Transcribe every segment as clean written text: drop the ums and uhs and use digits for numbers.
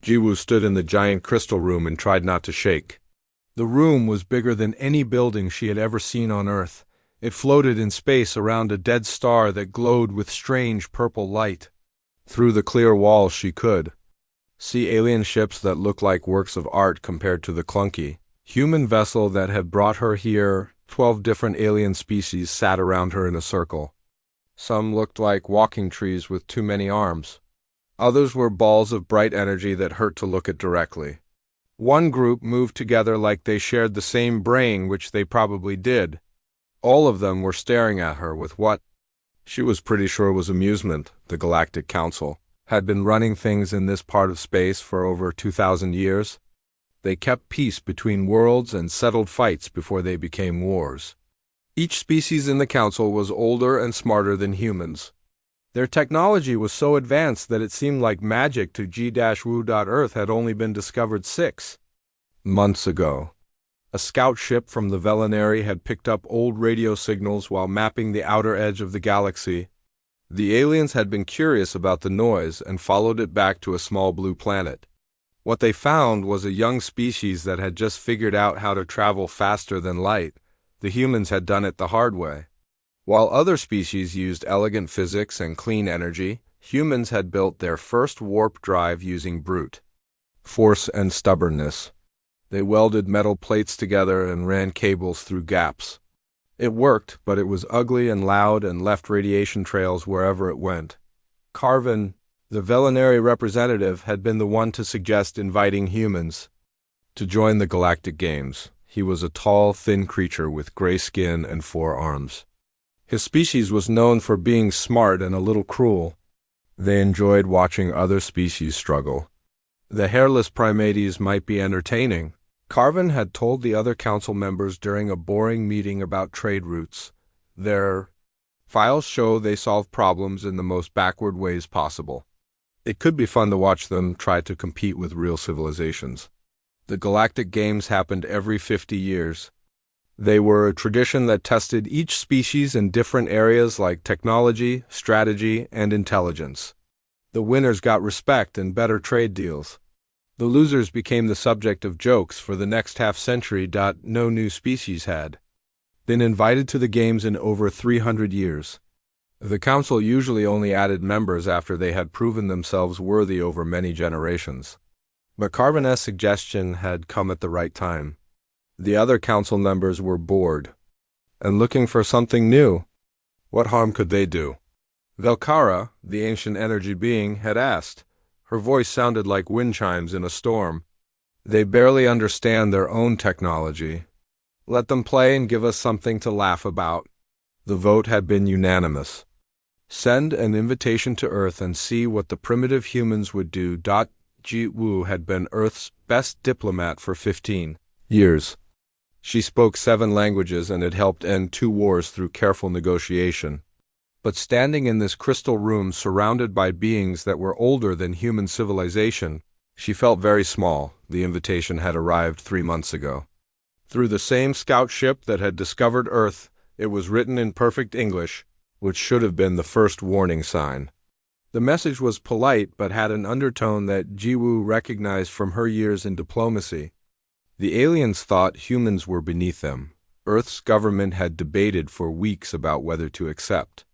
Jiwoo stood in the giant crystal room and tried not to shake. The room was bigger than any building she had ever seen on Earth. It floated in space around a dead star that glowed with strange purple light. Through the clear walls she could see alien ships that looked like works of art compared to the clunky human vessel that had brought her here. 12 different alien species sat around her in a circle. Some looked like walking trees with too many arms. Others were balls of bright energy that hurt to look at directly. One group moved together like they shared the same brain, which they probably did. All of them were staring at her with what she was pretty sure was amusement. The Galactic Council had been running things in this part of space for over 2,000 years. They kept peace between worlds and settled fights before they became wars. Each species in the council was older and smarter than humans. Their technology was so advanced that it seemed like magic to G-Wu. Earth had only been discovered 6 months ago. A scout ship from the Velinary had picked up old radio signals while mapping the outer edge of the galaxy. The aliens had been curious about the noise and followed it back to a small blue planet. What they found was a young species that had just figured out how to travel faster than light. The humans had done it the hard way. While other species used elegant physics and clean energy, humans had built their first warp drive using brute force and stubbornness. They welded metal plates together and ran cables through gaps. It worked, but it was ugly and loud and left radiation trails wherever it went. Carvin, the Velinary representative, had been the one to suggest inviting humans to join the Galactic Games. He was a tall, thin creature with gray skin and 4 arms. His species was known for being smart and a little cruel. They enjoyed watching other species struggle. The hairless primates might be entertaining. Carvin had told the other council members during a boring meeting about trade routes. Their files show they solve problems in the most backward ways possible. It could be fun to watch them try to compete with real civilizations. The Galactic Games happened every 50 years. They were a tradition that tested each species in different areas like technology, strategy, and intelligence. The winners got respect and better trade deals. The losers became the subject of jokes for the next half-century. No new species had been invited to the games in over 300 years. The council usually only added members after they had proven themselves worthy over many generations. But Carvin's suggestion had come at the right time. The other council members were bored and looking for something new. What harm could they do? Velkara, the ancient energy being, had asked. Her voice sounded like wind chimes in a storm. They barely understand their own technology. Let them play and give us something to laugh about. The vote had been unanimous. Send an invitation to Earth and see what the primitive humans would do. Ji-Woo had been Earth's best diplomat for 15 years. She spoke 7 languages and had helped end 2 wars through careful negotiation. But standing in this crystal room surrounded by beings that were older than human civilization, she felt very small. The invitation had arrived 3 months ago. Through the same scout ship that had discovered Earth, it was written in perfect English, which should have been the first warning sign. The message was polite but had an undertone that Ji-Woo recognized from her years in diplomacy. The aliens thought humans were beneath them. Earth's government had debated for weeks about whether to accept.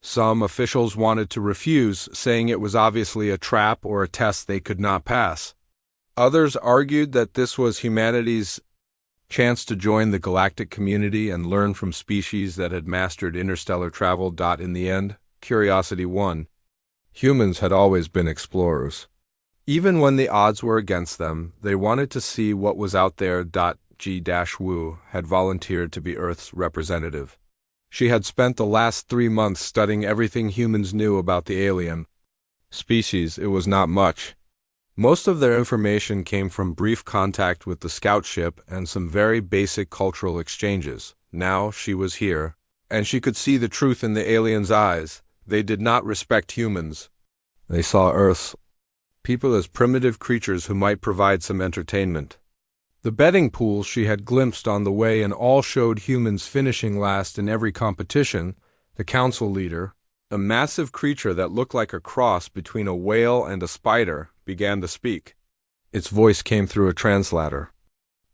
Some officials wanted to refuse, saying it was obviously a trap or a test they could not pass. Others argued that this was humanity's chance to join the galactic community and learn from species that had mastered interstellar travel. In the end, curiosity won. Humans had always been explorers. Even when the odds were against them, they wanted to see what was out there. Ji-Woo had volunteered to be Earth's representative. She had spent the last 3 months studying everything humans knew about the alien species. It was not much. Most of their information came from brief contact with the scout ship and some very basic cultural exchanges. Now she was here, and she could see the truth in the aliens' eyes. They did not respect humans. They saw Earth's people as primitive creatures who might provide some entertainment. The betting pools she had glimpsed on the way and all showed humans finishing last in every competition. The council leader, a massive creature that looked like a cross between a whale and a spider, began to speak. Its voice came through a translator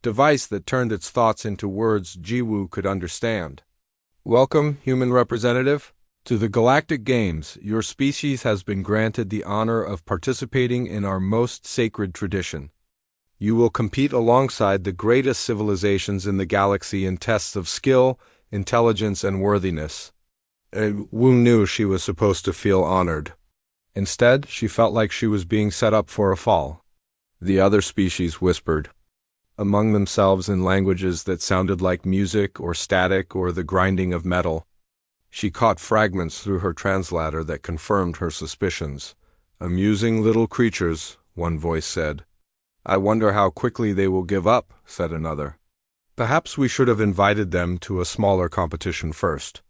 device that turned its thoughts into words Jiwoo could understand. Welcome, human representative. To the Galactic Games, your species has been granted the honor of participating in our most sacred tradition. You will compete alongside the greatest civilizations in the galaxy in tests of skill, intelligence, and worthiness. Wu knew she was supposed to feel honored. Instead, she felt like she was being set up for a fall. The other species whispered among themselves in languages that sounded like music or static or the grinding of metal. She caught fragments through her translator that confirmed her suspicions. Amusing little creatures, one voice said. I wonder how quickly they will give up, said another. Perhaps we should have invited them to a smaller competition first,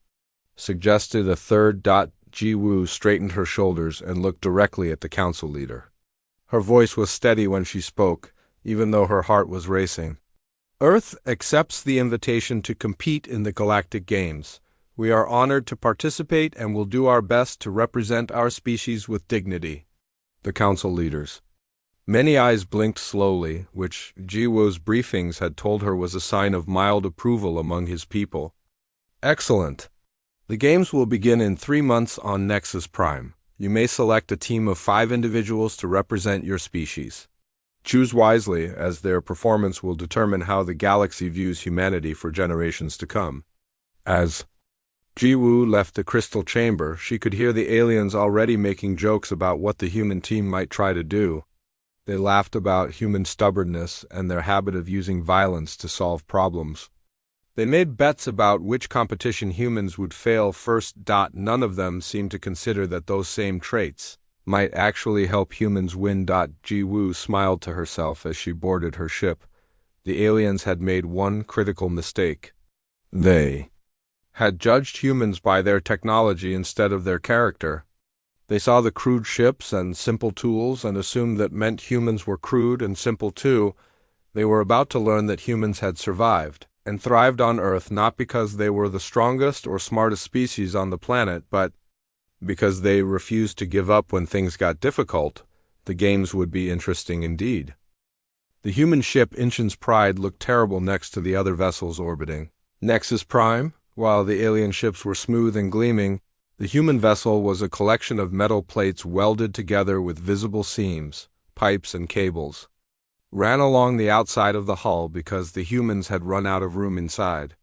suggested a third. Jiwoo straightened her shoulders and looked directly at the council leader. Her voice was steady when she spoke, even though her heart was racing. Earth accepts the invitation to compete in the Galactic Games. We are honored to participate and will do our best to represent our species with dignity. The council leaders. Many eyes blinked slowly, which Jiwoo's briefings had told her was a sign of mild approval among his people. Excellent. The games will begin in 3 months on Nexus Prime. You may select a team of 5 individuals to represent your species. Choose wisely, as their performance will determine how the galaxy views humanity for generations to come. As Jiwoo left the crystal chamber, she could hear the aliens already making jokes about what the human team might try to do. They laughed about human stubbornness and their habit of using violence to solve problems. They made bets about which competition humans would fail first. None of them seemed to consider that those same traits might actually help humans win. Jiwoo smiled to herself as she boarded her ship. The aliens had made one critical mistake. They had judged humans by their technology instead of their character. They saw the crude ships and simple tools and assumed that meant humans were crude and simple too. They were about to learn that humans had survived and thrived on Earth not because they were the strongest or smartest species on the planet, but because they refused to give up when things got difficult. The games would be interesting indeed. The human ship Inchin's Pride looked terrible next to the other vessels orbiting Nexus Prime. While the alien ships were smooth and gleaming, the human vessel was a collection of metal plates welded together with visible seams, pipes, and cables, ran along the outside of the hull because the humans had run out of room inside.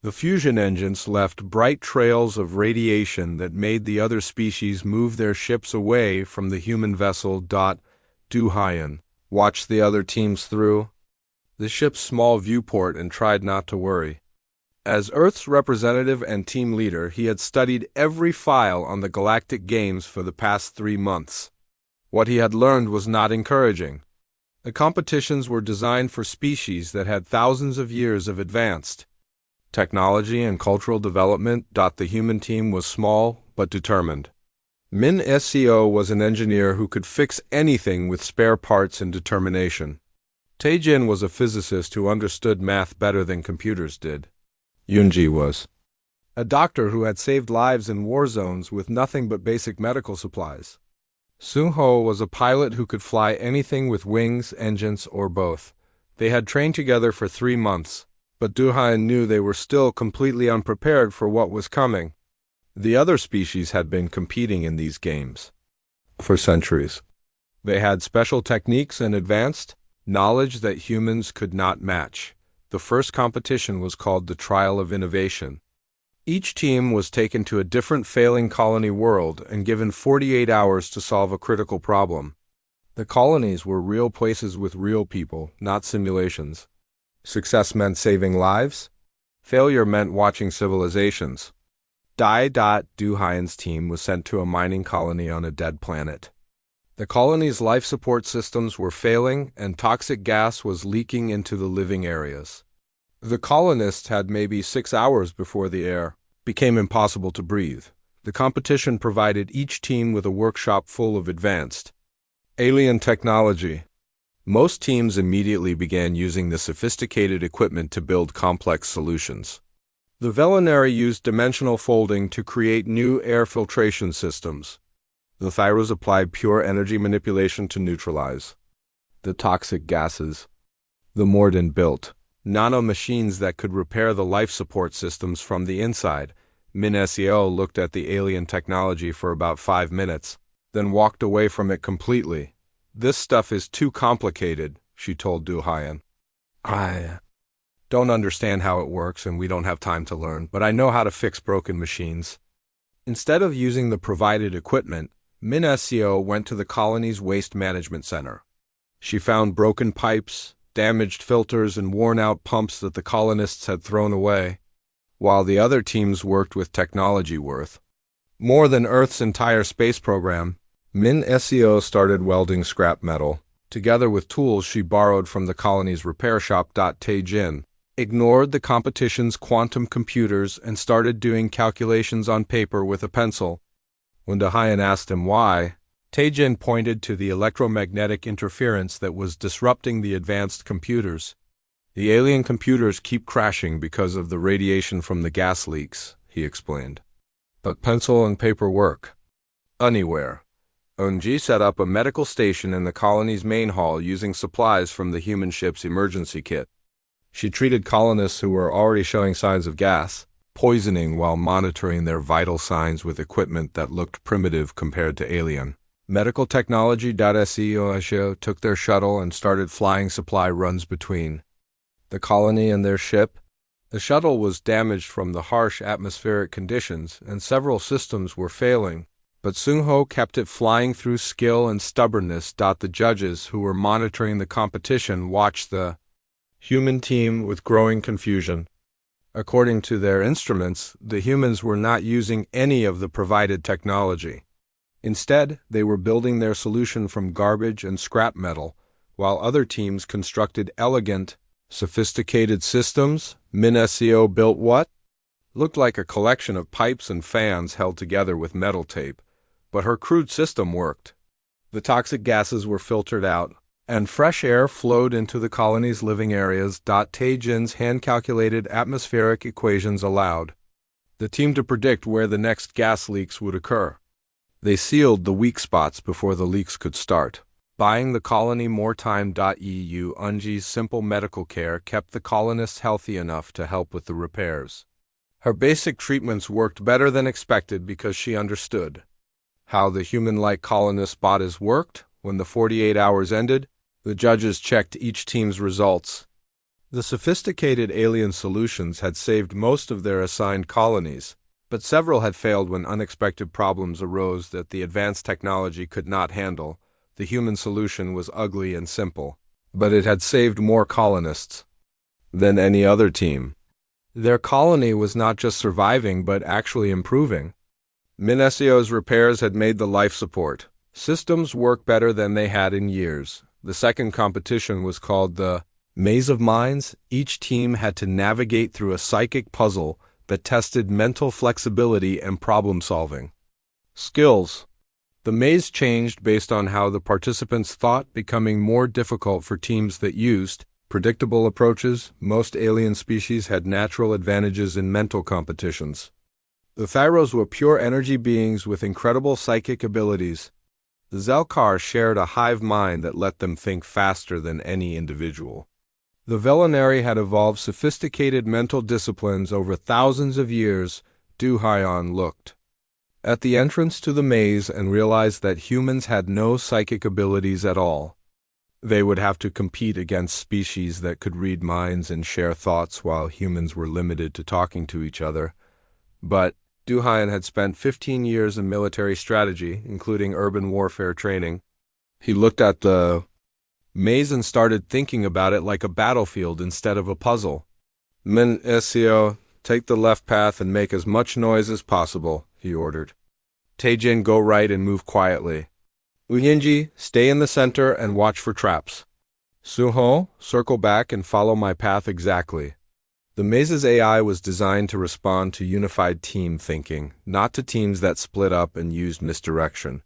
The fusion engines left bright trails of radiation that made the other species move their ships away from the human vessel. Du-Hyen watched the other teams through the ship's small viewport and tried not to worry. As Earth's representative and team leader, he had studied every file on the Galactic Games for the past 3 months. What he had learned was not encouraging. The competitions were designed for species that had thousands of years of advanced technology and cultural development. The human team was small but determined. Min Seo was an engineer who could fix anything with spare parts and determination. Taejin was a physicist who understood math better than computers did. Yoonji was a doctor who had saved lives in war zones with nothing but basic medical supplies. Seung-ho was a pilot who could fly anything with wings, engines, or both. They had trained together for 3 months, but Du-Hyen knew they were still completely unprepared for what was coming. The other species had been competing in these games for centuries. They had special techniques and advanced knowledge that humans could not match. The first competition was called the Trial of Innovation. Each team was taken to a different failing colony world and given 48 hours to solve a critical problem. The colonies were real places with real people, not simulations. Success meant saving lives. Failure meant watching civilizations. Du-Hyen's team was sent to a mining colony on a dead planet. The colony's life support systems were failing and toxic gas was leaking into the living areas. The colonists had maybe 6 hours before the air became impossible to breathe. The competition provided each team with a workshop full of advanced alien technology. Most teams immediately began using the sophisticated equipment to build complex solutions. The Velinari used dimensional folding to create new air filtration systems. The Thyros applied pure energy manipulation to neutralize The toxic gases. The Morden built nano-machines that could repair the life support systems from the inside. Min Seo looked at the alien technology for about 5 minutes, then walked away from it completely. This stuff is too complicated, she told Du Haiyan. I don't understand how it works and we don't have time to learn, but I know how to fix broken machines. Instead of using the provided equipment, Min Seo went to the colony's waste management center. She found broken pipes, damaged filters, and worn-out pumps that the colonists had thrown away, while the other teams worked with technology worth more than Earth's entire space program. Min Seo started welding scrap metal, together with tools she borrowed from the colony's repair shop. Taejin ignored the competition's quantum computers and started doing calculations on paper with a pencil. When Du Haiyan asked him why, Taejin pointed to the electromagnetic interference that was disrupting the advanced computers. The alien computers keep crashing because of the radiation from the gas leaks, he explained. But pencil and paper work. Anywhere. Eunji set up a medical station in the colony's main hall using supplies from the human ship's emergency kit. She treated colonists who were already showing signs of gas poisoning while monitoring their vital signs with equipment that looked primitive compared to alien medical technology. SEO took their shuttle and started flying supply runs between the colony and their ship. The shuttle was damaged from the harsh atmospheric conditions and several systems were failing, but Seung-ho kept it flying through skill and stubbornness. The judges who were monitoring the competition watched the human team with growing confusion. According to their instruments, the humans were not using any of the provided technology. Instead, they were building their solution from garbage and scrap metal, while other teams constructed elegant, sophisticated systems. Min Seo built what looked like a collection of pipes and fans held together with metal tape, but her crude system worked. The toxic gases were filtered out, and fresh air flowed into the colony's living areas. Taejin's hand-calculated atmospheric equations allowed the team to predict where the next gas leaks would occur. They sealed the weak spots before the leaks could start, buying the colony more time. Eunji's simple medical care kept the colonists healthy enough to help with the repairs. Her basic treatments worked better than expected because she understood how the human-like colonists' bodies worked. When the 48 hours ended, the judges checked each team's results. The sophisticated alien solutions had saved most of their assigned colonies, but several had failed when unexpected problems arose that the advanced technology could not handle. The human solution was ugly and simple, but it had saved more colonists than any other team. Their colony was not just surviving but actually improving. Min Seo's repairs had made the life support systems work better than they had in years. The second competition was called the Maze of Minds. Each team had to navigate through a psychic puzzle that tested mental flexibility and problem-solving skills. The maze changed based on how the participants thought, becoming more difficult for teams that used predictable approaches. Most alien species had natural advantages in mental competitions. The Thyros were pure energy beings with incredible psychic abilities. The Zelkar shared a hive mind that let them think faster than any individual. The Velinari had evolved sophisticated mental disciplines over thousands of years. Du Haiyan looked at the entrance to the maze and realized that humans had no psychic abilities at all. They would have to compete against species that could read minds and share thoughts while humans were limited to talking to each other. But Du Haiyan had spent 15 years in military strategy, including urban warfare training. He looked at the maze and started thinking about it like a battlefield instead of a puzzle. Min Seo, take the left path and make as much noise as possible, he ordered. Taejin, go right and move quietly. Eunji, stay in the center and watch for traps. Seung-ho, circle back and follow my path exactly. The maze's AI was designed to respond to unified team thinking, not to teams that split up and used misdirection.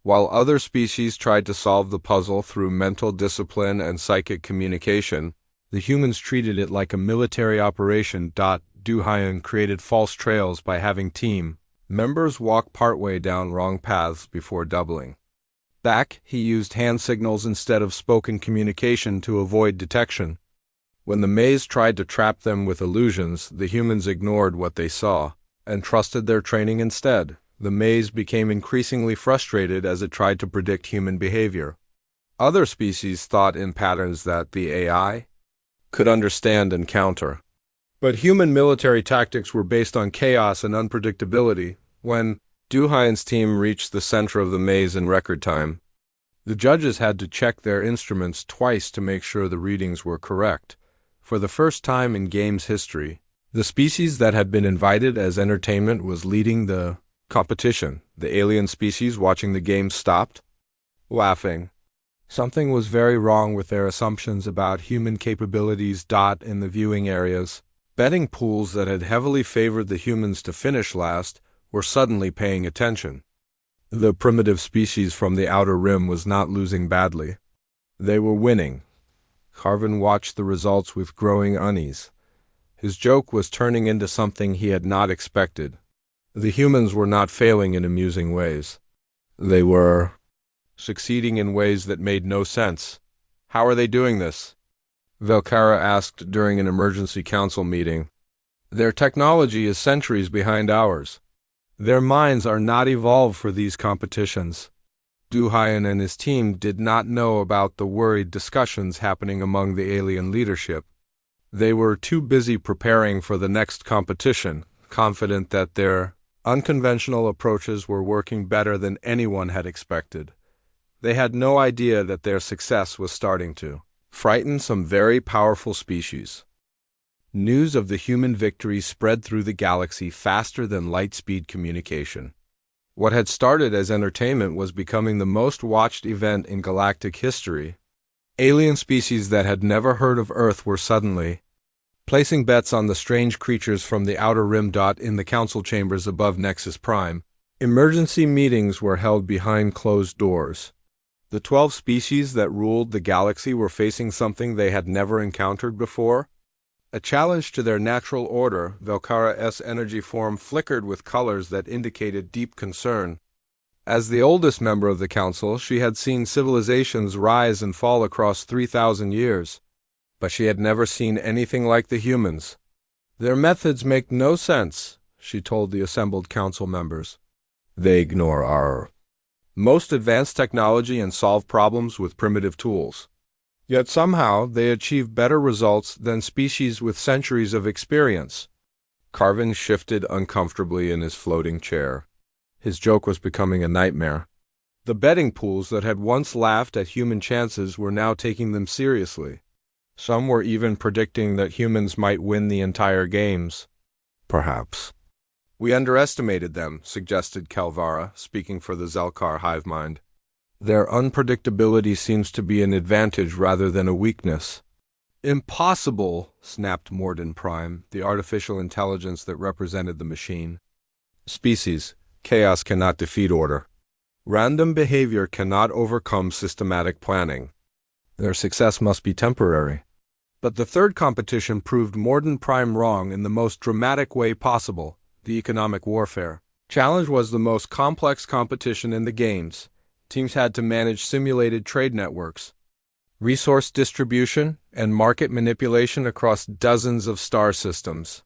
While other species tried to solve the puzzle through mental discipline and psychic communication, the humans treated it like a military operation. Du Haiyan created false trails by having team members walk partway down wrong paths before doubling. Back, he used hand signals instead of spoken communication to avoid detection. When the maze tried to trap them with illusions, the humans ignored what they saw and trusted their training instead. The maze became increasingly frustrated as it tried to predict human behavior. Other species thought in patterns that the AI could understand and counter. But human military tactics were based on chaos and unpredictability. When Duhain's team reached the center of the maze in record time, the judges had to check their instruments twice to make sure the readings were correct. For the first time in game's history, the species that had been invited as entertainment was leading the competition. The alien species watching the game stopped, laughing. Something was very wrong with their assumptions about human capabilities. In the viewing areas, betting pools that had heavily favored the humans to finish last were suddenly paying attention. The primitive species from the outer rim was not losing badly. They were winning. Carvin watched the results with growing unease. His joke was turning into something he had not expected. The humans were not failing in amusing ways. They were succeeding in ways that made no sense. How are they doing this? Velkara asked during an emergency council meeting. Their technology is centuries behind ours. Their minds are not evolved for these competitions. Duhain and his team did not know about the worried discussions happening among the alien leadership. They were too busy preparing for the next competition, confident that their unconventional approaches were working better than anyone had expected. They had no idea that their success was starting to frighten some very powerful species. News of the human victory spread through the galaxy faster than light-speed communication. What had started as entertainment was becoming the most watched event in galactic history. Alien species that had never heard of Earth were suddenly placing bets on the strange creatures from the outer rim. In the council chambers above Nexus Prime, emergency meetings were held behind closed doors. The 12 species that ruled the galaxy were facing something they had never encountered before. A challenge to their natural order. Velkara's energy form flickered with colors that indicated deep concern. As the oldest member of the council, she had seen civilizations rise and fall across 3,000 years. But she had never seen anything like the humans. Their methods make no sense, she told the assembled council members. They ignore our most advanced technology and solve problems with primitive tools. Yet somehow they achieve better results than species with centuries of experience. Carvin shifted uncomfortably in his floating chair. His joke was becoming a nightmare. The betting pools that had once laughed at human chances were now taking them seriously. Some were even predicting that humans might win the entire games. Perhaps. We underestimated them, suggested Kalvara, speaking for the Zelkar hive mind. Their unpredictability seems to be an advantage rather than a weakness. Impossible, snapped Morden Prime, the artificial intelligence that represented the machine. Species, chaos cannot defeat order. Random behavior cannot overcome systematic planning. Their success must be temporary. But the third competition proved Morden Prime wrong in the most dramatic way possible, the economic warfare. Challenge was the most complex competition in the games. Teams had to manage simulated trade networks, resource distribution, and market manipulation across dozens of star systems.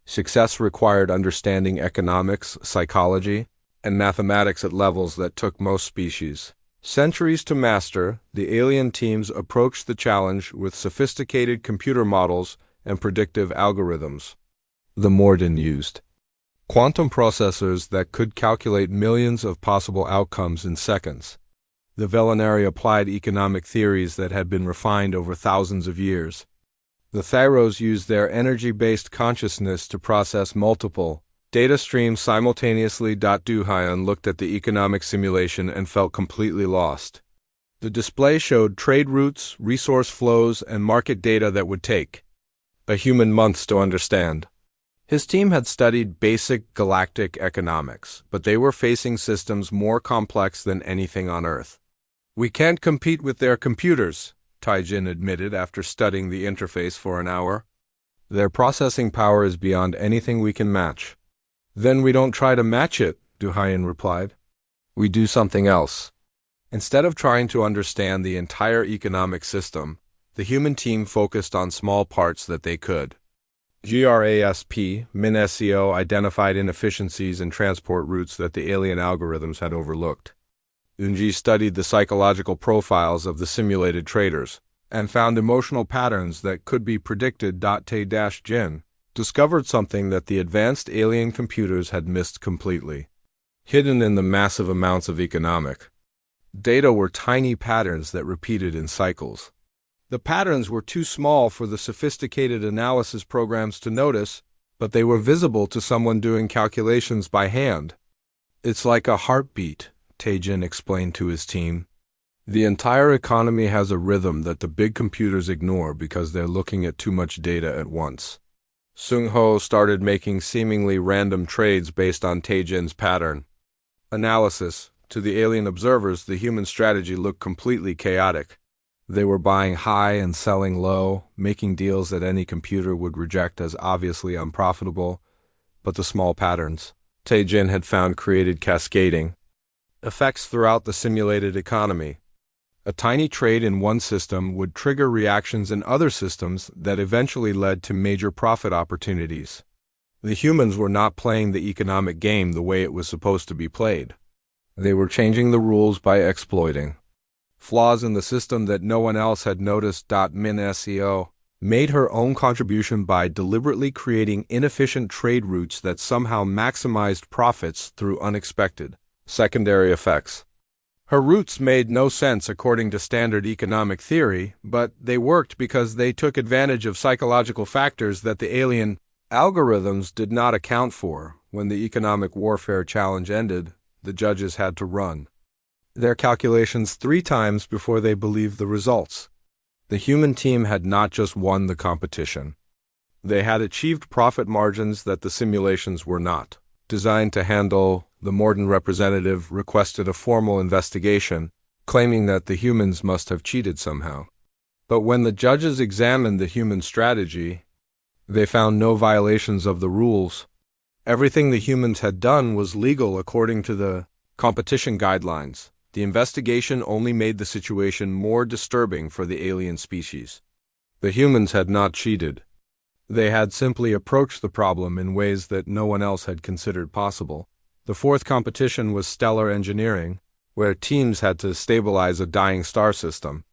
Success required understanding economics, psychology, and mathematics at levels that took most species centuries to master. The alien teams approached the challenge with sophisticated computer models and predictive algorithms. The Morden used quantum processors that could calculate millions of possible outcomes in seconds. The Velinari applied economic theories that had been refined over thousands of years. The Thyros used their energy-based consciousness to process multiple data streams simultaneously. Duhain looked at the economic simulation and felt completely lost. The display showed trade routes, resource flows, and market data that would take a human months to understand. His team had studied basic galactic economics, but they were facing systems more complex than anything on Earth. We can't compete with their computers, Taijin admitted after studying the interface for an hour. Their processing power is beyond anything we can match. Then we don't try to match it, Duhain replied. We do something else. Instead of trying to understand the entire economic system, the human team focused on small parts that they could. GRASP, MinSEO identified inefficiencies in transport routes that the alien algorithms had overlooked. UNG studied the psychological profiles of the simulated traders and found emotional patterns that could be predicted. Te-Jin discovered something that the advanced alien computers had missed completely. Hidden in the massive amounts of economic data were tiny patterns that repeated in cycles. The patterns were too small for the sophisticated analysis programs to notice, but they were visible to someone doing calculations by hand. It's like a heartbeat, Te-Jin explained to his team. The entire economy has a rhythm that the big computers ignore because they're looking at too much data at once. Seung-ho started making seemingly random trades based on Te-Jin's pattern analysis. To the alien observers, the human strategy looked completely chaotic. They were buying high and selling low, making deals that any computer would reject as obviously unprofitable, but the small patterns Te-Jin had found created cascading effects throughout the simulated economy. A tiny trade in one system would trigger reactions in other systems that eventually led to major profit opportunities. The humans were not playing the economic game the way it was supposed to be played. They were changing the rules by exploiting flaws in the system that no one else had noticed. MinSEO made her own contribution by deliberately creating inefficient trade routes that somehow maximized profits through unexpected secondary effects. Her routes made no sense according to standard economic theory, but they worked because they took advantage of psychological factors that the alien algorithms did not account for. When the economic warfare challenge ended, the judges had to run their calculations 3 times before they believed the results. The human team had not just won the competition. They had achieved profit margins that the simulations were not designed to handle. The Morden representative requested a formal investigation, claiming that the humans must have cheated somehow. But when the judges examined the human strategy, they found no violations of the rules. Everything the humans had done was legal according to the competition guidelines. The investigation only made the situation more disturbing for the alien species. The humans had not cheated. They had simply approached the problem in ways that no one else had considered possible. The 4th competition was stellar engineering, where teams had to stabilize a dying star system.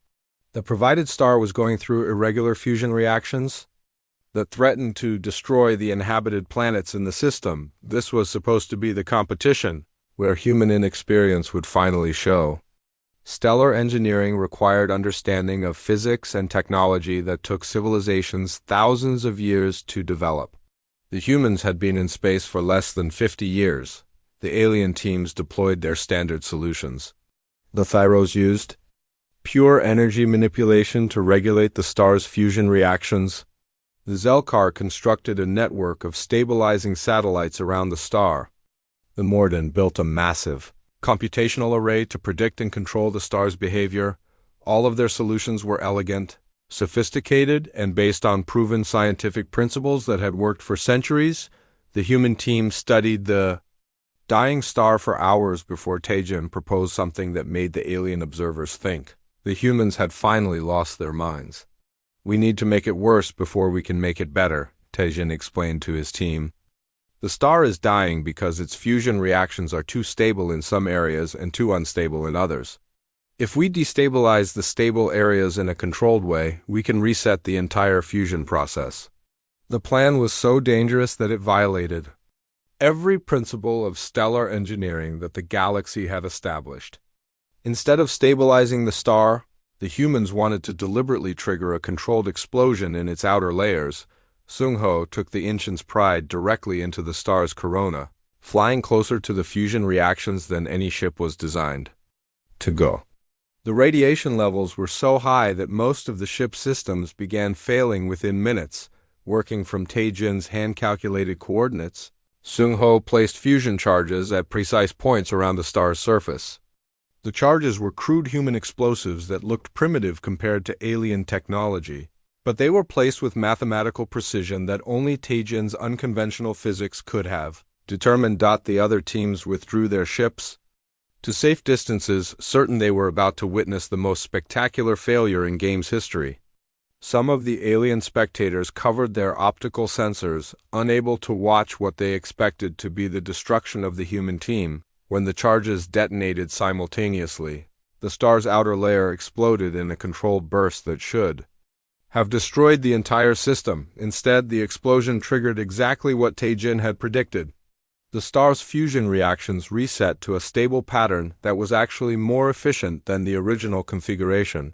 The provided star was going through irregular fusion reactions that threatened to destroy the inhabited planets in the system. This was supposed to be the competition where human inexperience would finally show. Stellar engineering required understanding of physics and technology that took civilizations thousands of years to develop. The humans had been in space for less than 50 years. The alien teams deployed their standard solutions. The Thyros used pure energy manipulation to regulate the star's fusion reactions. The Zelkar constructed a network of stabilizing satellites around the star. The Morden built a massive computational array to predict and control the star's behavior. All of their solutions were elegant, sophisticated, and based on proven scientific principles that had worked for centuries. The human team studied the dying star for hours before Te-Jin proposed something that made the alien observers think. The humans had finally lost their minds. "We need to make it worse before we can make it better," Te-Jin explained to his team. "The star is dying because its fusion reactions are too stable in some areas and too unstable in others. If we destabilize the stable areas in a controlled way, we can reset the entire fusion process." The plan was so dangerous that it violated every principle of stellar engineering that the galaxy had established. Instead of stabilizing the star, the humans wanted to deliberately trigger a controlled explosion in its outer layers. Seung-ho took the Incheon's pride directly into the star's corona, flying closer to the fusion reactions than any ship was designed to go. The radiation levels were so high that most of the ship's systems began failing within minutes. Working from Te-Jin's hand-calculated coordinates, Seung-ho placed fusion charges at precise points around the star's surface. The charges were crude human explosives that looked primitive compared to alien technology, but they were placed with mathematical precision that only Te-Jin's unconventional physics could have determined. The other teams withdrew their ships. to safe distances, certain they were about to witness the most spectacular failure in game's history. Some of the alien spectators covered their optical sensors, unable to watch what they expected to be the destruction of the human team. When the charges detonated simultaneously, the star's outer layer exploded in a controlled burst that should have destroyed the entire system. Instead, the explosion triggered exactly what Taejin had predicted. The star's fusion reactions reset to a stable pattern that was actually more efficient than the original configuration.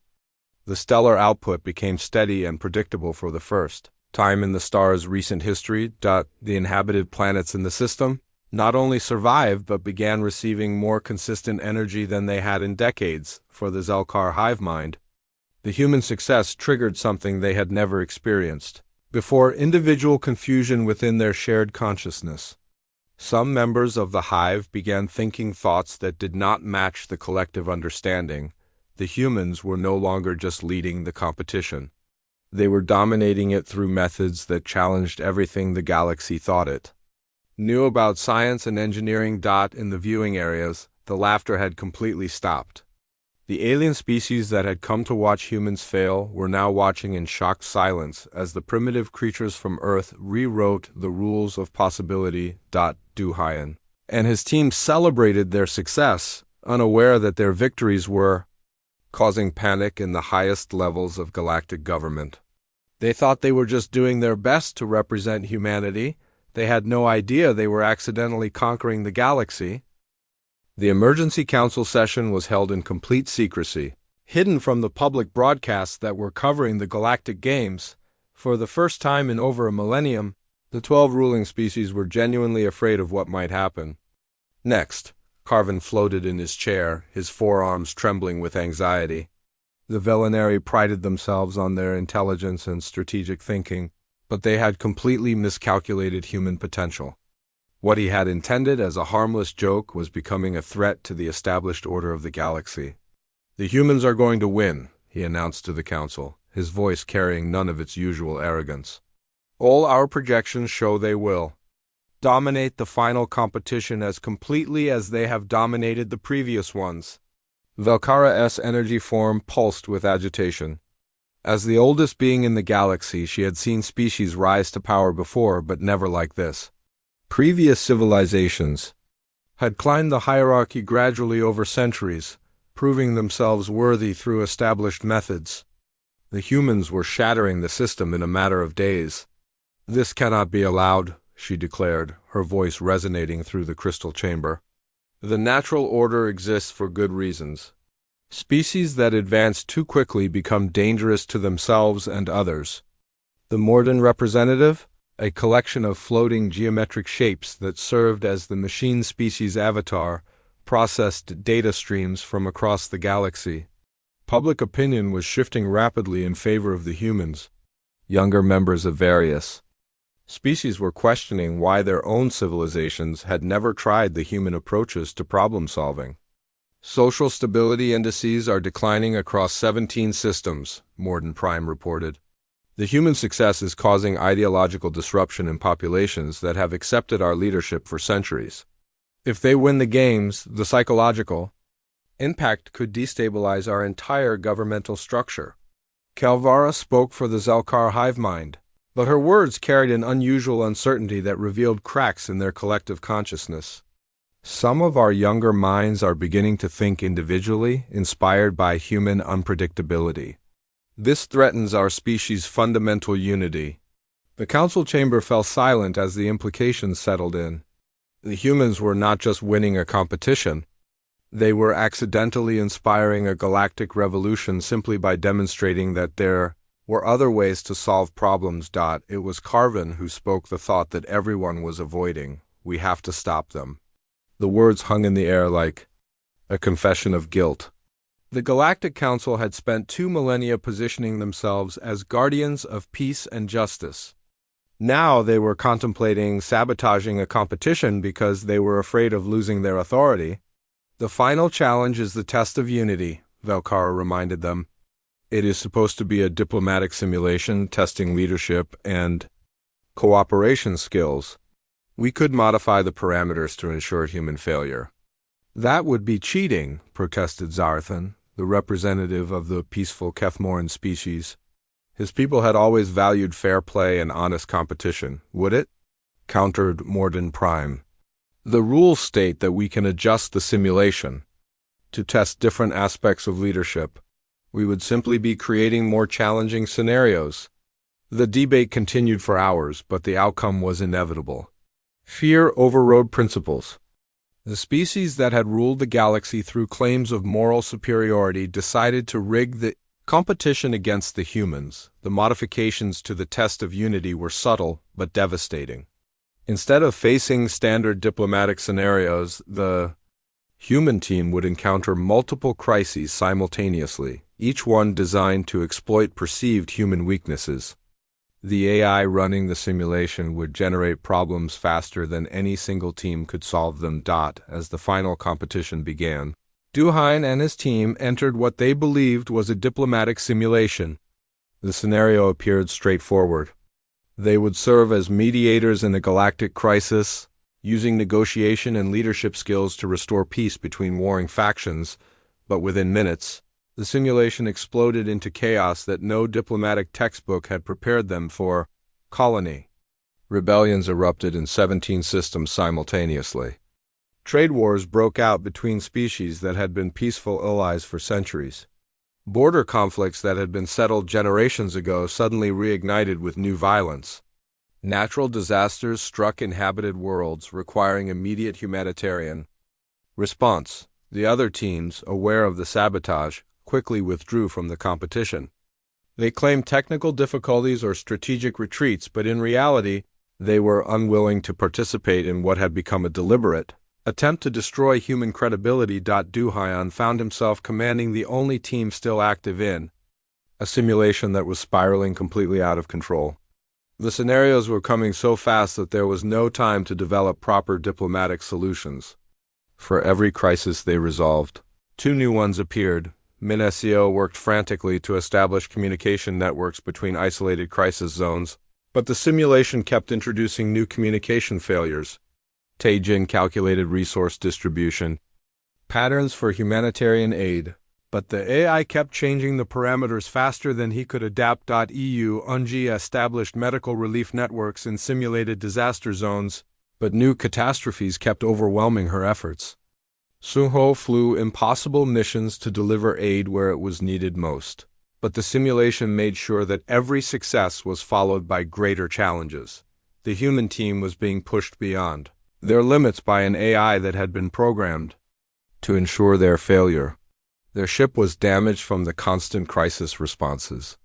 The stellar output became steady and predictable for the first time in the star's recent history. The inhabited planets in the system not only survived but began receiving more consistent energy than they had in decades. For the Zelkar hive mind, the human success triggered something they had never experienced before: individual confusion within their shared consciousness. Some members of the hive began thinking thoughts that did not match the collective understanding. The humans were no longer just leading the competition. They were dominating it through methods that challenged everything the galaxy thought it knew about science and engineering. In the viewing areas, the laughter had completely stopped. The alien species that had come to watch humans fail were now watching in shocked silence as the primitive creatures from Earth rewrote the rules of possibility. Du Hyan and his team celebrated their success, unaware that their victories were causing panic in the highest levels of galactic government. They thought they were just doing their best to represent humanity. They had no idea they were accidentally conquering the galaxy. The emergency council session was held in complete secrecy, hidden from the public broadcasts that were covering the galactic games. For the first time in over a millennium, the 12 ruling species were genuinely afraid of what might happen next. Carvin floated in his chair, his forearms trembling with anxiety. The Velinari prided themselves on their intelligence and strategic thinking, but they had completely miscalculated human potential. What he had intended as a harmless joke was becoming a threat to the established order of the galaxy. "The humans are going to win," he announced to the council, his voice carrying none of its usual arrogance. "All our projections show they will dominate the final competition as completely as they have dominated the previous ones." Velkara's energy form pulsed with agitation. As the oldest being in the galaxy, she had seen species rise to power before, but never like this. Previous civilizations had climbed the hierarchy gradually over centuries, proving themselves worthy through established methods. The humans were shattering the system in a matter of days. "This cannot be allowed," she declared, her voice resonating through the crystal chamber. "The natural order exists for good reasons. Species that advance too quickly become dangerous to themselves and others." The Morden representative, a collection of floating geometric shapes that served as the machine species avatar, processed data streams from across the galaxy. Public opinion was shifting rapidly in favor of the humans. Younger members of various species were questioning why their own civilizations had never tried the human approaches to problem solving. "Social stability indices are declining across 17 systems," Morden Prime reported. "The human success is causing ideological disruption in populations that have accepted our leadership for centuries. If they win the games, the psychological impact could destabilize our entire governmental structure." Calvara spoke for the Zelkar hive mind, but her words carried an unusual uncertainty that revealed cracks in their collective consciousness. "Some of our younger minds are beginning to think individually, inspired by human unpredictability. This threatens our species' fundamental unity." The council chamber fell silent as the implications settled in. The humans were not just winning a competition. They were accidentally inspiring a galactic revolution simply by demonstrating that there were other ways to solve problems. It was Carvin who spoke the thought that everyone was avoiding. "We have to stop them." The words hung in the air like a confession of guilt. The Galactic Council had spent 2 millennia positioning themselves as guardians of peace and justice. Now they were contemplating sabotaging a competition because they were afraid of losing their authority. "The final challenge is the test of unity," Velkara reminded them. "It is supposed to be a diplomatic simulation testing leadership and cooperation skills. We could modify the parameters to ensure human failure." That would be cheating, protested Zarthan, the representative of the peaceful Kethmoran species. His people had always valued fair play and honest competition, would it? Countered Morden Prime. The rules state that we can adjust the simulation to test different aspects of leadership. We would simply be creating more challenging scenarios. The debate continued for hours, but the outcome was inevitable. Fear overrode principles. The species that had ruled the galaxy through claims of moral superiority decided to rig the competition against the humans. The modifications to the test of unity were subtle but devastating. Instead of facing standard diplomatic scenarios, the human team would encounter multiple crises simultaneously, each one designed to exploit perceived human weaknesses. The AI running the simulation would generate problems faster than any single team could solve them. As the final competition began, Duhain and his team entered what they believed was a diplomatic simulation. The scenario appeared straightforward. They would serve as mediators in a galactic crisis, using negotiation and leadership skills to restore peace between warring factions, but within minutes, the simulation exploded into chaos that no diplomatic textbook had prepared them for. Colony. Rebellions erupted in 17 systems simultaneously. Trade wars broke out between species that had been peaceful allies for centuries. Border conflicts that had been settled generations ago suddenly reignited with new violence. Natural disasters struck inhabited worlds, requiring immediate humanitarian response. The other teams, aware of the sabotage, quickly withdrew from the competition. They claimed technical difficulties or strategic retreats, but in reality, they were unwilling to participate in what had become a deliberate attempt to destroy human credibility. Duhayan found himself commanding the only team still active in a simulation that was spiraling completely out of control. The scenarios were coming so fast that there was no time to develop proper diplomatic solutions. For every crisis they resolved, two new ones appeared. Minesio worked frantically to establish communication networks between isolated crisis zones, but the simulation kept introducing new communication failures. Teijin calculated resource distribution patterns for humanitarian aid, but the AI kept changing the parameters faster than he could adapt. Unji established medical relief networks in simulated disaster zones, but new catastrophes kept overwhelming her efforts. Suho flew impossible missions to deliver aid where it was needed most, but the simulation made sure that every success was followed by greater challenges. The human team was being pushed beyond their limits by an AI that had been programmed to ensure their failure. Their ship was damaged from the constant crisis responses.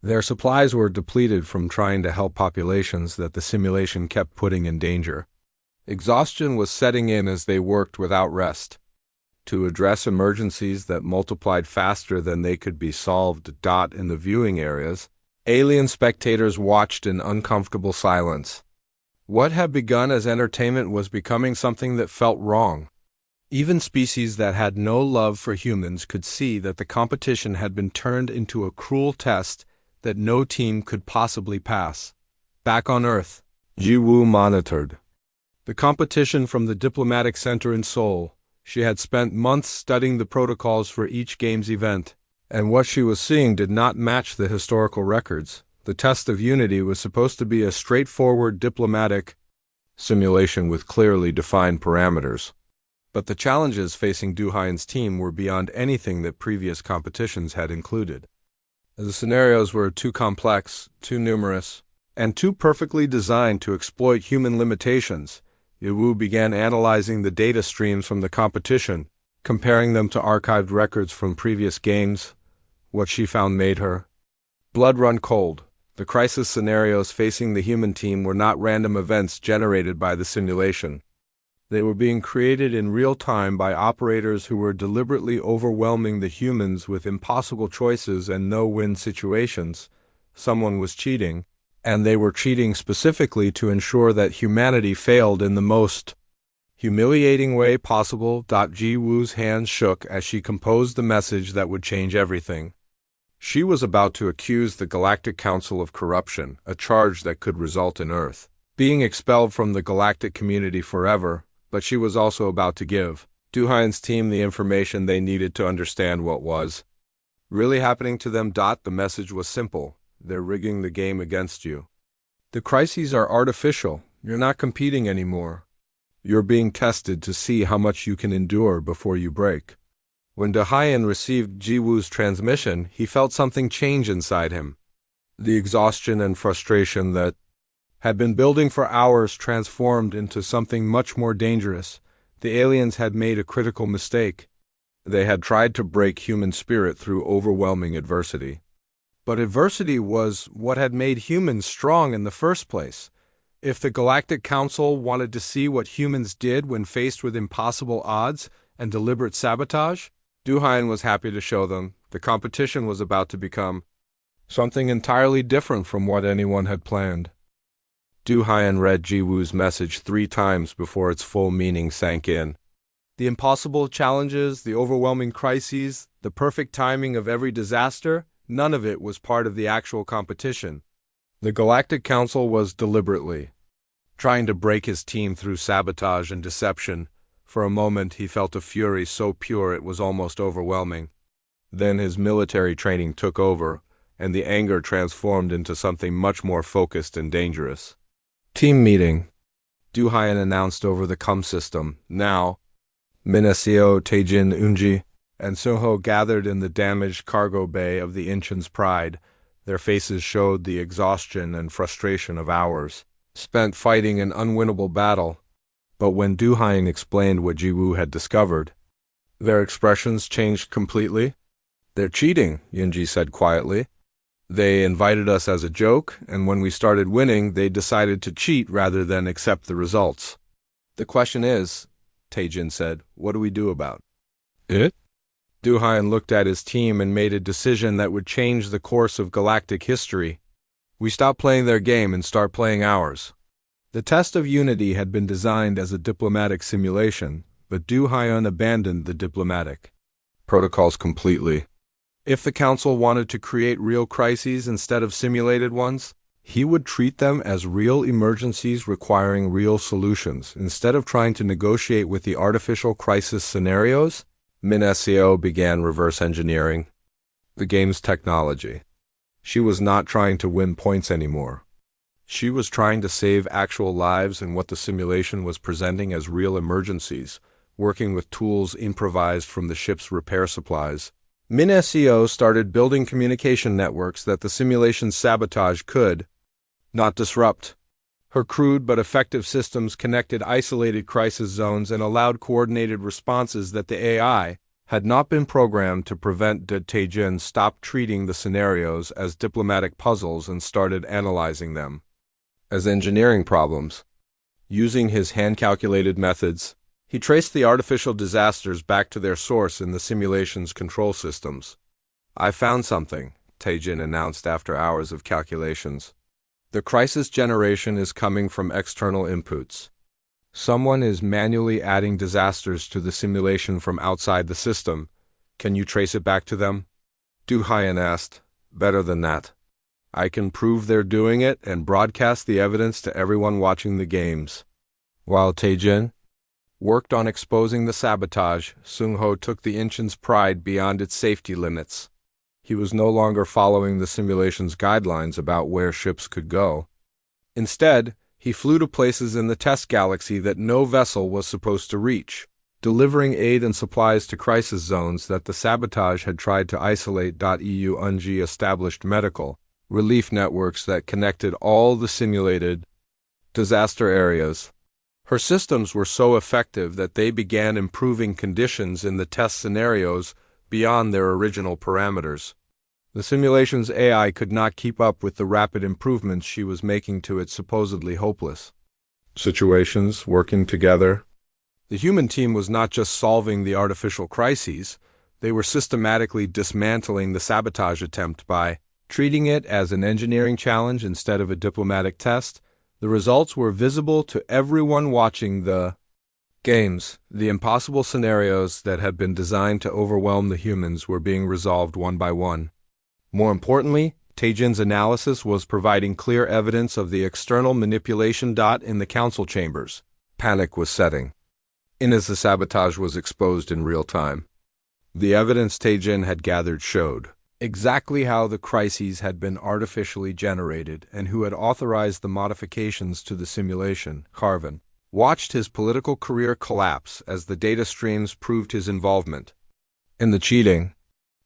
Their supplies were depleted from trying to help populations that the simulation kept putting in danger. Exhaustion was setting in as they worked without rest to address emergencies that multiplied faster than they could be solved. In the viewing areas, alien spectators watched in uncomfortable silence. What had begun as entertainment was becoming something that felt wrong. Even species that had no love for humans could see that the competition had been turned into a cruel test that no team could possibly pass. Back on Earth, Jiwoo monitored the competition from the diplomatic center in Seoul. She had spent months studying the protocols for each game's event, and what she was seeing did not match the historical records. The test of unity was supposed to be a straightforward diplomatic simulation with clearly defined parameters. But the challenges facing Duhain's team were beyond anything that previous competitions had included. The scenarios were too complex, too numerous, and too perfectly designed to exploit human limitations. Yiwu began analyzing the data streams from the competition, comparing them to archived records from previous games. What she found made her blood run cold. The crisis scenarios facing the human team were not random events generated by the simulation. They were being created in real time by operators who were deliberately overwhelming the humans with impossible choices and no-win situations. Someone was cheating, and they were cheating specifically to ensure that humanity failed in the most humiliating way possible. Ji Woo's hands shook as she composed the message that would change everything. She was about to accuse the Galactic Council of corruption, a charge that could result in Earth being expelled from the galactic community forever, but she was also about to give Du-Hyen's team the information they needed to understand what was really happening to them. The message was simple. They're rigging the game against you. The crises are artificial. You're not competing anymore. You're being tested to see how much you can endure before you break. When Du-Hyen received Jiwoo's transmission, he felt something change inside him. The exhaustion and frustration that had been building for hours transformed into something much more dangerous. The aliens had made a critical mistake. They had tried to break human spirit through overwhelming adversity. But adversity was what had made humans strong in the first place. If the Galactic Council wanted to see what humans did when faced with impossible odds and deliberate sabotage, Du-Hyen was happy to show them. The competition was about to become something entirely different from what anyone had planned. Du-Hyen read Jiwoo's message 3 times before its full meaning sank in. The impossible challenges, the overwhelming crises, the perfect timing of every disaster, none of it was part of the actual competition. The Galactic Council was deliberately trying to break his team through sabotage and deception. For a moment, he felt a fury so pure it was almost overwhelming. Then his military training took over, and the anger transformed into something much more focused and dangerous. Team meeting. Du-Hyen announced over the comm system. Now, Minaseo, Taejin, Eunji, and Seungho gathered in the damaged cargo bay of the Incheon's Pride. Their faces showed the exhaustion and frustration of hours spent fighting an unwinnable battle. But when Du-Hyen explained what Jiwoo had discovered, their expressions changed completely. "They're cheating," Yunji said quietly. "They invited us as a joke, and when we started winning, they decided to cheat rather than accept the results." "The question is," Taejin said, "what do we do about it?" Du-Hyen looked at his team and made a decision that would change the course of galactic history. "We stop playing their game and start playing ours." The test of unity had been designed as a diplomatic simulation, but Du-Hyen abandoned the diplomatic protocols completely. If the Council wanted to create real crises instead of simulated ones, he would treat them as real emergencies requiring real solutions. Instead of trying to negotiate with the artificial crisis scenarios, Minaseo began reverse engineering the game's technology. She was not trying to win points anymore. She was trying to save actual lives in what the simulation was presenting as real emergencies, working with tools improvised from the ship's repair supplies. Minaseo started building communication networks that the simulation's sabotage could not disrupt. Her crude but effective systems connected isolated crisis zones and allowed coordinated responses that the AI had not been programmed to prevent. Taejin stopped treating the scenarios as diplomatic puzzles and started analyzing them as engineering problems. Using his hand-calculated methods, he traced the artificial disasters back to their source in the simulation's control systems. "I found something," Taejin announced after hours of calculations. "The crisis generation is coming from external inputs. Someone is manually adding disasters to the simulation from outside the system. Can you trace it back to them?" Du-Hyen asked. "Better than that. I can prove they're doing it and broadcast the evidence to everyone watching the games." While Taejin worked on exposing the sabotage, Seungho took the Incheon's Pride beyond its safety limits. He was no longer following the simulation's guidelines about where ships could go. Instead, he flew to places in the test galaxy that no vessel was supposed to reach, delivering aid and supplies to crisis zones that the sabotage had tried to isolate. Eunji established medical relief networks that connected all the simulated disaster areas. Her systems were so effective that they began improving conditions in the test scenarios beyond their original parameters. The simulation's AI could not keep up with the rapid improvements she was making to its supposedly hopeless situations. Working together, the human team was not just solving the artificial crises, they were systematically dismantling the sabotage attempt by treating it as an engineering challenge instead of a diplomatic test. The results were visible to everyone watching the games. The impossible scenarios that had been designed to overwhelm the humans were being resolved one by one. More importantly, Taejin's analysis was providing clear evidence of the external manipulation. In the council chambers, panic was setting in as the sabotage was exposed in real time. The evidence Taejin had gathered showed exactly how the crises had been artificially generated and who had authorized the modifications to the simulation. Carvin watched his political career collapse as the data streams proved his involvement in the cheating.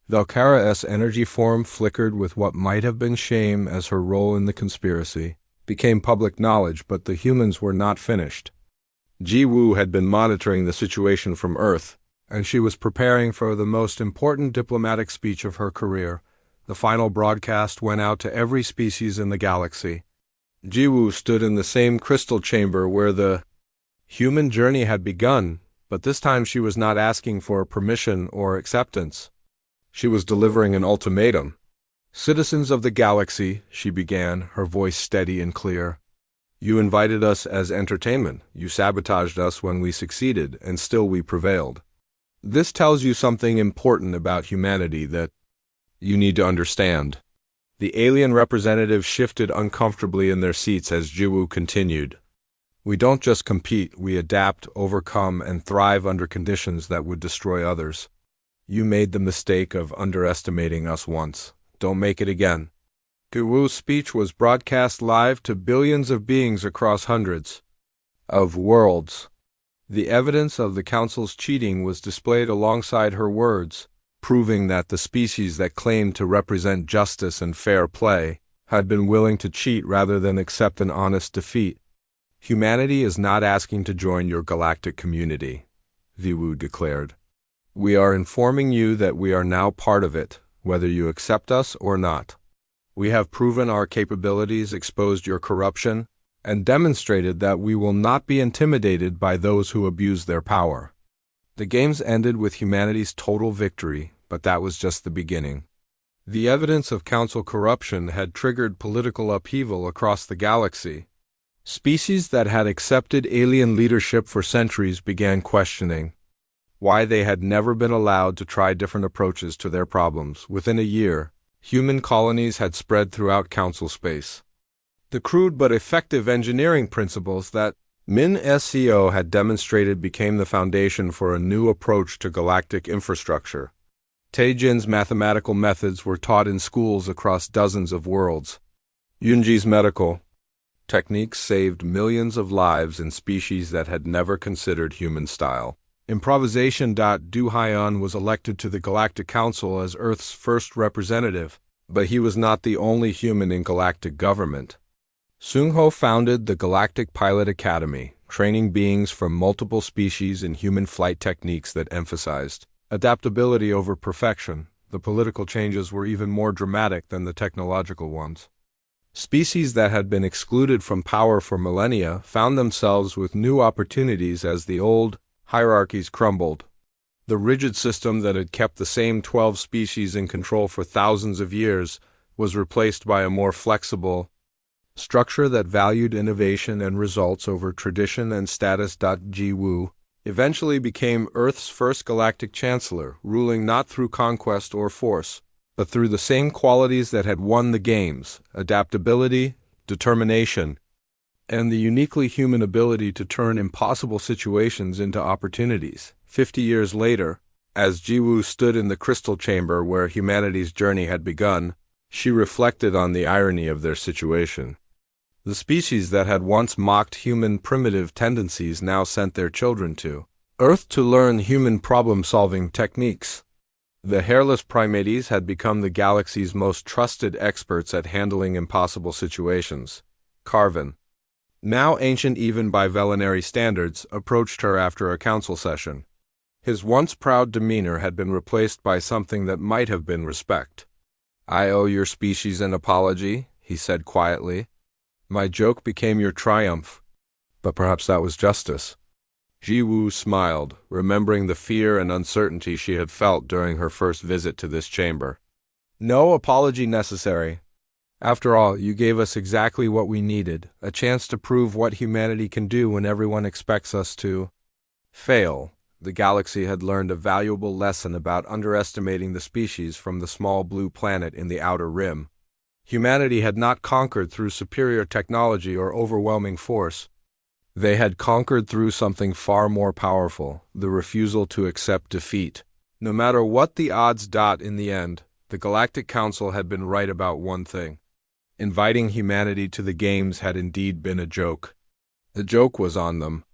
Valkyra's energy form flickered with what might have been shame as her role in the conspiracy became public knowledge, but the humans were not finished. Ji-woo had been monitoring the situation from Earth, and she was preparing for the most important diplomatic speech of her career. The final broadcast went out to every species in the galaxy. Ji-woo stood in the same crystal chamber where the human journey had begun, but this time she was not asking for permission or acceptance. She was delivering an ultimatum. "Citizens of the galaxy," she began, her voice steady and clear. "You invited us as entertainment. You sabotaged us when we succeeded, and still we prevailed. This tells you something important about humanity that you need to understand." The alien representatives shifted uncomfortably in their seats as Ji-woo continued. "We don't just compete, we adapt, overcome, and thrive under conditions that would destroy others. You made the mistake of underestimating us once. Don't make it again." Ji-woo's speech was broadcast live to billions of beings across hundreds of worlds. The evidence of the Council's cheating was displayed alongside her words, proving that the species that claimed to represent justice and fair play had been willing to cheat rather than accept an honest defeat. "Humanity is not asking to join your galactic community," Ji-woo declared. "We are informing you that we are now part of it, whether you accept us or not. We have proven our capabilities, exposed your corruption, and demonstrated that we will not be intimidated by those who abuse their power." The games ended with humanity's total victory, but that was just the beginning. The evidence of Council corruption had triggered political upheaval across the galaxy. Species that had accepted alien leadership for centuries began questioning why they had never been allowed to try different approaches to their problems. Within a year, human colonies had spread throughout Council space. The crude but effective engineering principles that Min SCO had demonstrated became the foundation for a new approach to galactic infrastructure. Taejin's mathematical methods were taught in schools across dozens of worlds. Yunji's medical techniques saved millions of lives in species that had never considered human style. Improvisation. Du Hyun was elected to the Galactic Council as Earth's first representative, but he was not the only human in galactic government. Seung-ho founded the Galactic Pilot Academy, training beings from multiple species in human flight techniques that emphasized adaptability over perfection. The political changes were even more dramatic than the technological ones. Species that had been excluded from power for millennia found themselves with new opportunities as the old hierarchies crumbled. The rigid system that had kept the same 12 species in control for thousands of years was replaced by a more flexible structure that valued innovation and results over tradition and status. Ji-woo eventually became Earth's first galactic chancellor, ruling not through conquest or force, but through the same qualities that had won the games: adaptability, determination, and the uniquely human ability to turn impossible situations into opportunities. 50 years later, as Ji-woo stood in the crystal chamber where humanity's journey had begun, she reflected on the irony of their situation. The species that had once mocked human primitive tendencies now sent their children to Earth to learn human problem-solving techniques. The hairless primates had become the galaxy's most trusted experts at handling impossible situations. Carvin, now ancient even by Velinary standards, approached her after a council session. His once proud demeanor had been replaced by something that might have been respect. "I owe your species an apology," he said quietly. "My joke became your triumph, but perhaps that was justice." Ji-woo smiled, remembering the fear and uncertainty she had felt during her first visit to this chamber. "No apology necessary. After all, you gave us exactly what we needed, a chance to prove what humanity can do when everyone expects us to fail." The galaxy had learned a valuable lesson about underestimating the species from the small blue planet in the outer rim. Humanity had not conquered through superior technology or overwhelming force. They had conquered through something far more powerful, the refusal to accept defeat. No matter what the odds. In the end, the Galactic Council had been right about one thing. Inviting humanity to the games had indeed been a joke. The joke was on them,